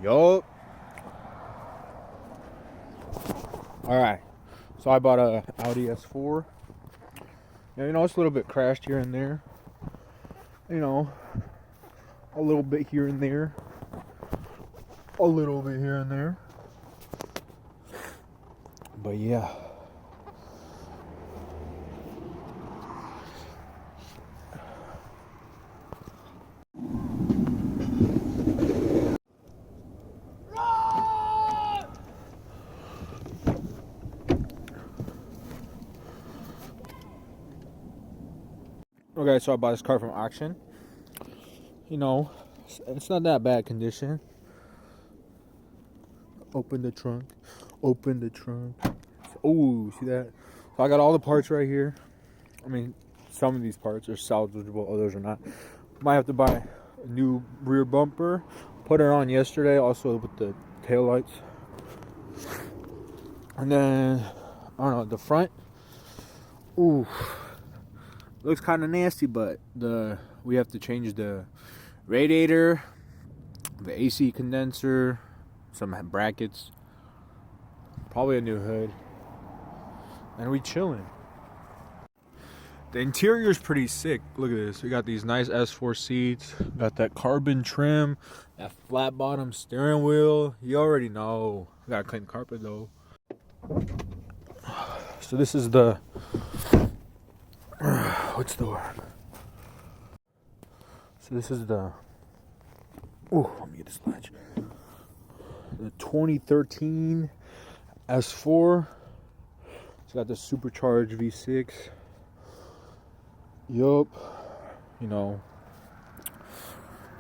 Yup. Alright. So I bought a Audi S4. Yeah, it's a little bit crashed here and there. A little bit here and there. A little bit here and there. But yeah. Okay, so I bought this car from auction. It's not that bad condition. Open the trunk. Open the trunk. Oh, see that? So I got all the parts right here. I mean, some of these parts are salvageable, others are not. Might have to buy a new rear bumper. Put it on yesterday, also with the tail lights. And then, I don't know, the front. Ooh, looks kind of nasty, but we have to change the radiator, the AC condenser, some brackets, probably a new hood, and we chilling. The interior is pretty sick. Look at this. We got these nice S4 seats, got that carbon trim, that flat bottom steering wheel. You already know. We gotta clean the carpet though. So this is the what's the word? So this is the let me get this latch. The 2013 S4. It's got the supercharged V6. Yup.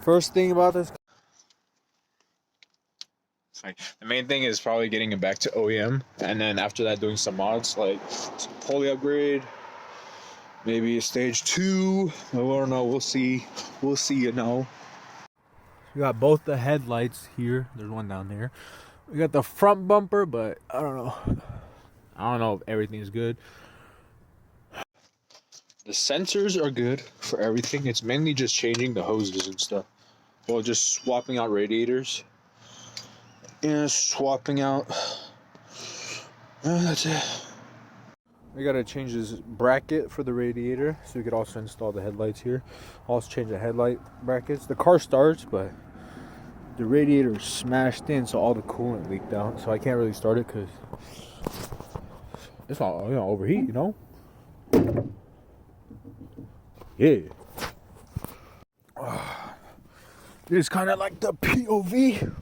First thing about this, like, the main thing is probably getting it back to OEM, and then after that doing some mods like some pulley upgrade, maybe a stage 2. I don't know. We'll see. We got both the headlights here. There's one down there. We got the front bumper, but I don't know if everything is good. The sensors are good for everything. It's mainly just changing the hoses and stuff. Well, just swapping out radiators. And swapping out. That's it. We gotta change this bracket for the radiator, so we could also install the headlights here. Also change the headlight brackets. The car starts, but the radiator is smashed in, so all the coolant leaked out. So I can't really start it because it's not overheat, Yeah. It's kind of like the POV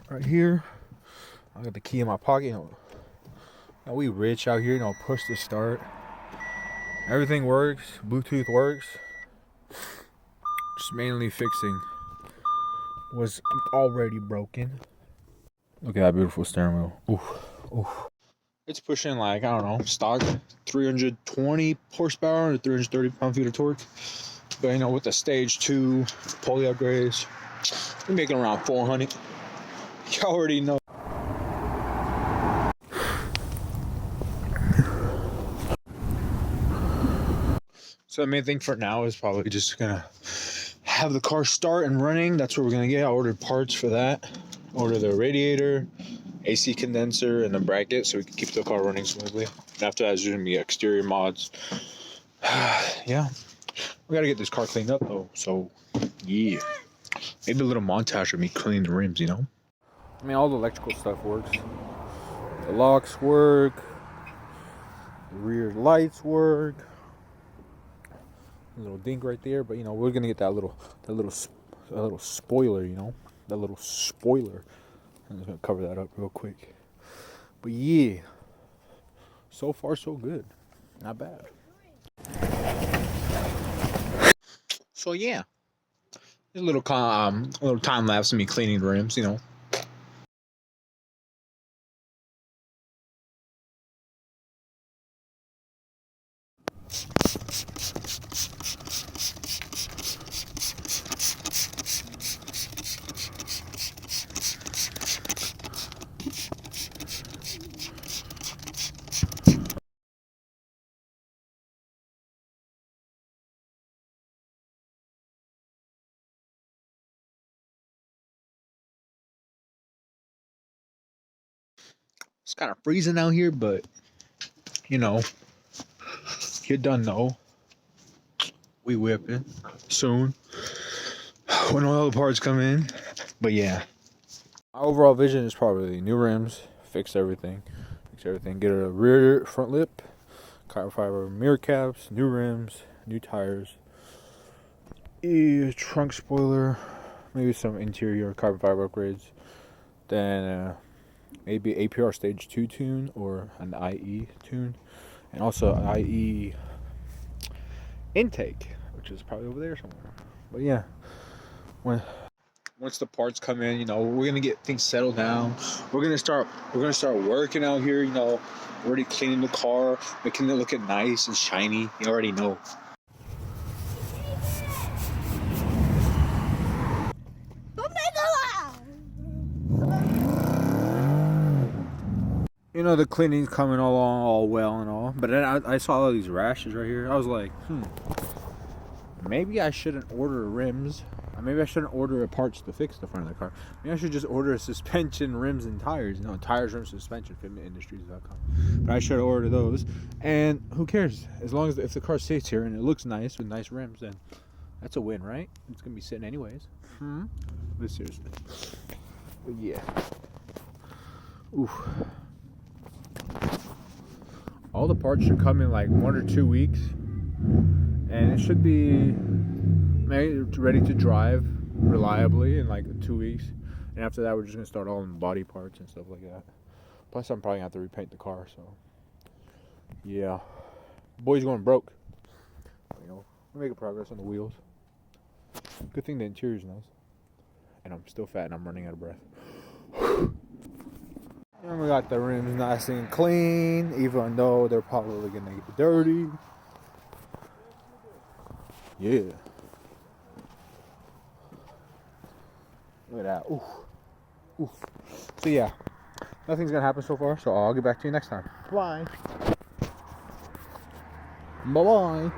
right here. I got the key in my pocket. We rich out here, push to start. Everything works. Bluetooth works. Just mainly fixing was already broken. Look at that beautiful steering wheel. Ooh. It's pushing like, I don't know, stock 320 horsepower or 330 pound-feet of torque. But with the stage 2 pulley upgrades, we're making around 400. You already know. So the main thing for now is probably just gonna have the car start and running. That's what we're gonna get. I ordered parts for that. Order the radiator, AC condenser, and the bracket so we can keep the car running smoothly. And after that, there's gonna be exterior mods. Yeah, we gotta get this car cleaned up though. So yeah, maybe a little montage of me cleaning the rims. I mean, all the electrical stuff works. The locks work. The rear lights work. A little dink right there, but we're gonna get that little spoiler, that little spoiler. I'm just gonna cover that up real quick. But yeah, so far so good, not bad. So yeah, there's a little time lapse of me cleaning the rims, kind of freezing out here, but you know, you done know. We whipping soon when all the parts come in. But yeah, my overall vision is probably new rims, fix everything, get a rear front lip, carbon fiber mirror caps, new rims, new tires, trunk spoiler, maybe some interior carbon fiber upgrades, then maybe APR stage 2 tune or an IE tune, and also IE intake, which is probably over there somewhere. But yeah, once the parts come in, you know, we're gonna get things settled down. We're gonna start working out here, you know, already cleaning the car, making it look nice and shiny. You already know. You know, the cleaning's coming along all well and all, but then I saw all these rashes right here. I was like, maybe I shouldn't order rims. Maybe I shouldn't order parts to fix the front of the car. Maybe I should just order a suspension, rims, and tires. You know, tires, rims, suspension, fitmentindustries.com. But I should order those. And who cares? As long as if the car sits here and it looks nice with nice rims, then that's a win, right? It's gonna be sitting anyways. But seriously, but yeah. Oof. All the parts should come in like 1 or 2 weeks, and it should be ready to drive reliably in like 2 weeks. And after that, we're just gonna start all in body parts and stuff like that. Plus, I'm probably gonna have to repaint the car. So, yeah, boy's going broke. You know, we're making progress on the wheels. Good thing the interior's nice, and I'm still fat and I'm running out of breath. And we got the rims nice and clean, even though they're probably gonna get dirty. Yeah. Look at that. Oof. Oof. So yeah, nothing's gonna happen so far, so I'll get back to you next time. Bye. Bye-bye.